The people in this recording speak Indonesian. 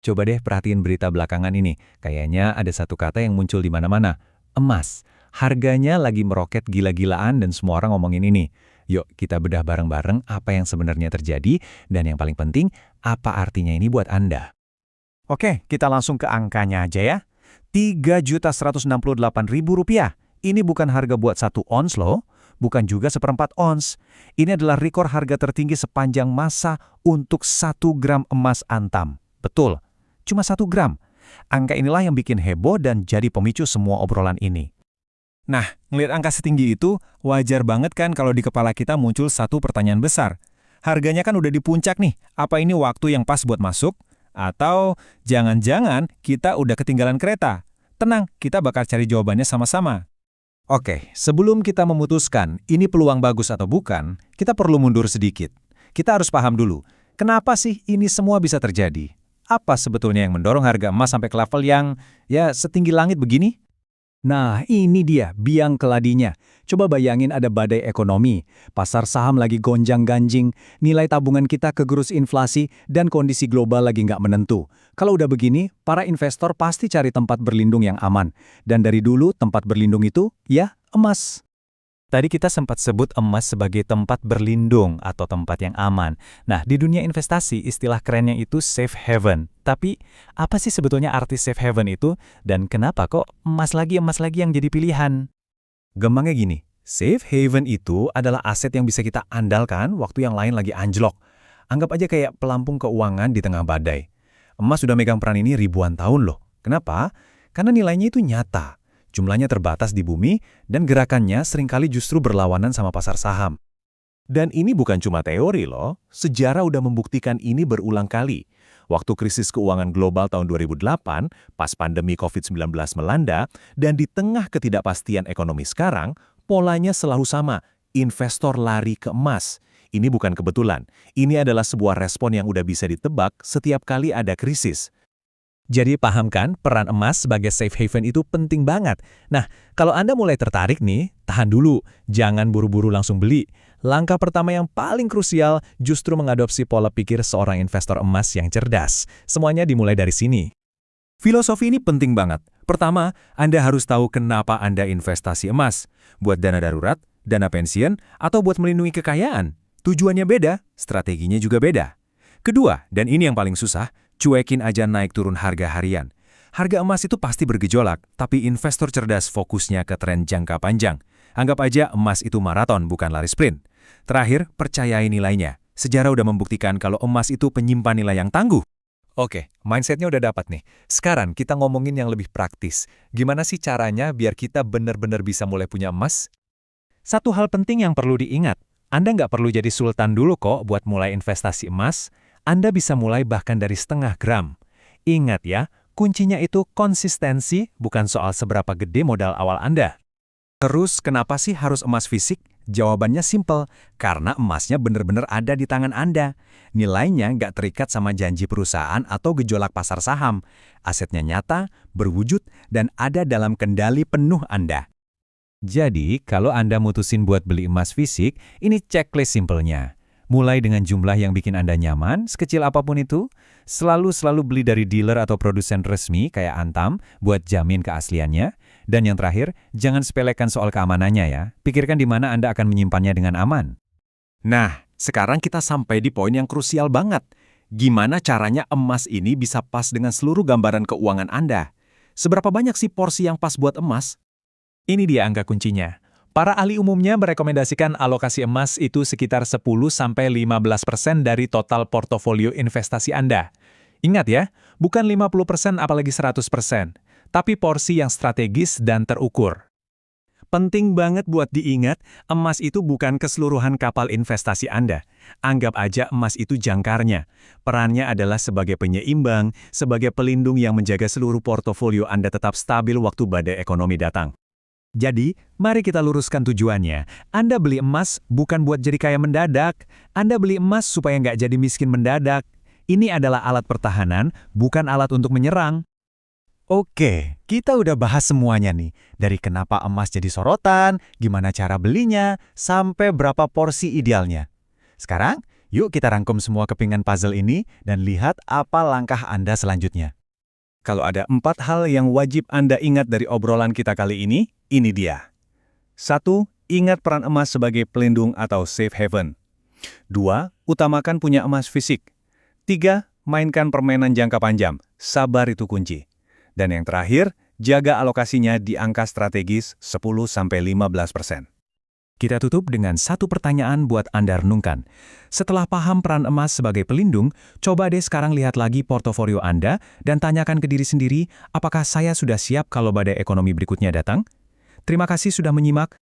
Coba deh perhatiin berita belakangan ini. Kayaknya ada satu kata yang muncul di mana-mana. Emas. Harganya lagi meroket gila-gilaan dan semua orang ngomongin ini. Yuk kita bedah bareng-bareng apa yang sebenarnya terjadi dan yang paling penting, apa artinya ini buat Anda. Oke, kita langsung ke angkanya aja ya. Rp3.168.000. Ini bukan harga buat 1 ons loh, bukan juga seperempat ons. Ini adalah rekor harga tertinggi sepanjang masa untuk 1 gram emas antam. Betul, cuma 1 gram. Angka inilah yang bikin heboh dan jadi pemicu semua obrolan ini. Nah, ngelihat angka setinggi itu, wajar banget kan kalau di kepala kita muncul satu pertanyaan besar. Harganya kan udah di puncak nih, apa ini waktu yang pas buat masuk? Atau jangan-jangan kita udah ketinggalan kereta? Tenang, kita bakal cari jawabannya sama-sama. Oke, sebelum kita memutuskan ini peluang bagus atau bukan, kita perlu mundur sedikit. Kita harus paham dulu, kenapa sih ini semua bisa terjadi? Apa sebetulnya yang mendorong harga emas sampai ke level yang, setinggi langit begini? Nah, ini dia biang keladinya. Coba bayangin ada badai ekonomi, pasar saham lagi gonjang-ganjing, nilai tabungan kita kegerus inflasi, dan kondisi global lagi nggak menentu. Kalau udah begini, para investor pasti cari tempat berlindung yang aman. Dan dari dulu tempat berlindung itu, ya, emas. Tadi kita sempat sebut emas sebagai tempat berlindung atau tempat yang aman. Nah, di dunia investasi istilah kerennya itu safe haven. Tapi, apa sih sebetulnya arti safe haven itu? Dan kenapa kok emas lagi yang jadi pilihan? Gampangnya gini, safe haven itu adalah aset yang bisa kita andalkan waktu yang lain lagi anjlok. Anggap aja kayak pelampung keuangan di tengah badai. Emas sudah megang peran ini ribuan tahun loh. Kenapa? Karena nilainya itu nyata. Jumlahnya terbatas di bumi, dan gerakannya seringkali justru berlawanan sama pasar saham. Dan ini bukan cuma teori loh, sejarah udah membuktikan ini berulang kali. Waktu krisis keuangan global tahun 2008, pas pandemi COVID-19 melanda, dan di tengah ketidakpastian ekonomi sekarang, polanya selalu sama, investor lari ke emas. Ini bukan kebetulan, ini adalah sebuah respon yang udah bisa ditebak setiap kali ada krisis. Jadi pahamkan peran emas sebagai safe haven itu penting banget. Nah, kalau Anda mulai tertarik nih, tahan dulu. Jangan buru-buru langsung beli. Langkah pertama yang paling krusial justru mengadopsi pola pikir seorang investor emas yang cerdas. Semuanya dimulai dari sini. Filosofi ini penting banget. Pertama, Anda harus tahu kenapa Anda investasi emas. Buat dana darurat, dana pensiun, atau buat melindungi kekayaan. Tujuannya beda, strateginya juga beda. Kedua, dan ini yang paling susah, cuekin aja naik turun harga harian. Harga emas itu pasti bergejolak, tapi investor cerdas fokusnya ke tren jangka panjang. Anggap aja emas itu maraton, bukan lari sprint. Terakhir, percayai nilainya. Sejarah udah membuktikan kalau emas itu penyimpan nilai yang tangguh. Oke, mindsetnya udah dapat nih. Sekarang kita ngomongin yang lebih praktis. Gimana sih caranya biar kita benar-benar bisa mulai punya emas? Satu hal penting yang perlu diingat, Anda nggak perlu jadi sultan dulu kok buat mulai investasi emas. Anda bisa mulai bahkan dari 0,5 gram. Ingat ya, kuncinya itu konsistensi, bukan soal seberapa gede modal awal Anda. Terus kenapa sih harus emas fisik? Jawabannya simpel, karena emasnya benar-benar ada di tangan Anda. Nilainya nggak terikat sama janji perusahaan atau gejolak pasar saham. Asetnya nyata, berwujud, dan ada dalam kendali penuh Anda. Jadi, kalau Anda mutusin buat beli emas fisik, ini checklist simpelnya. Mulai dengan jumlah yang bikin Anda nyaman, sekecil apapun itu. Selalu beli dari dealer atau produsen resmi kayak Antam buat jamin keasliannya. Dan yang terakhir, jangan sepelekan soal keamanannya ya. Pikirkan di mana Anda akan menyimpannya dengan aman. Nah, sekarang kita sampai di poin yang krusial banget. Gimana caranya emas ini bisa pas dengan seluruh gambaran keuangan Anda? Seberapa banyak sih porsi yang pas buat emas? Ini dia angka kuncinya. Para ahli umumnya merekomendasikan alokasi emas itu sekitar 10-15% dari total portofolio investasi Anda. Ingat ya, bukan 50% apalagi 100%, tapi porsi yang strategis dan terukur. Penting banget buat diingat, emas itu bukan keseluruhan kapal investasi Anda. Anggap aja emas itu jangkarnya. Perannya adalah sebagai penyeimbang, sebagai pelindung yang menjaga seluruh portofolio Anda tetap stabil waktu badai ekonomi datang. Jadi, mari kita luruskan tujuannya. Anda beli emas bukan buat jadi kaya mendadak. Anda beli emas supaya nggak jadi miskin mendadak. Ini adalah alat pertahanan, bukan alat untuk menyerang. Oke, kita udah bahas semuanya nih. Dari kenapa emas jadi sorotan, gimana cara belinya, sampai berapa porsi idealnya. Sekarang, Yuk kita rangkum semua kepingan puzzle ini dan lihat apa langkah Anda selanjutnya. Kalau ada 4 hal yang wajib Anda ingat dari obrolan kita kali ini dia. 1. Ingat peran emas sebagai pelindung atau safe haven. 2. Utamakan punya emas fisik. 3. Mainkan permainan jangka panjang. Sabar itu kunci. Dan yang terakhir, jaga alokasinya di angka strategis 10-15%. Kita tutup dengan satu pertanyaan buat Anda renungkan. Setelah paham peran emas sebagai pelindung, coba deh sekarang lihat lagi portofolio Anda dan tanyakan ke diri sendiri, apakah saya sudah siap kalau badai ekonomi berikutnya datang? Terima kasih sudah menyimak.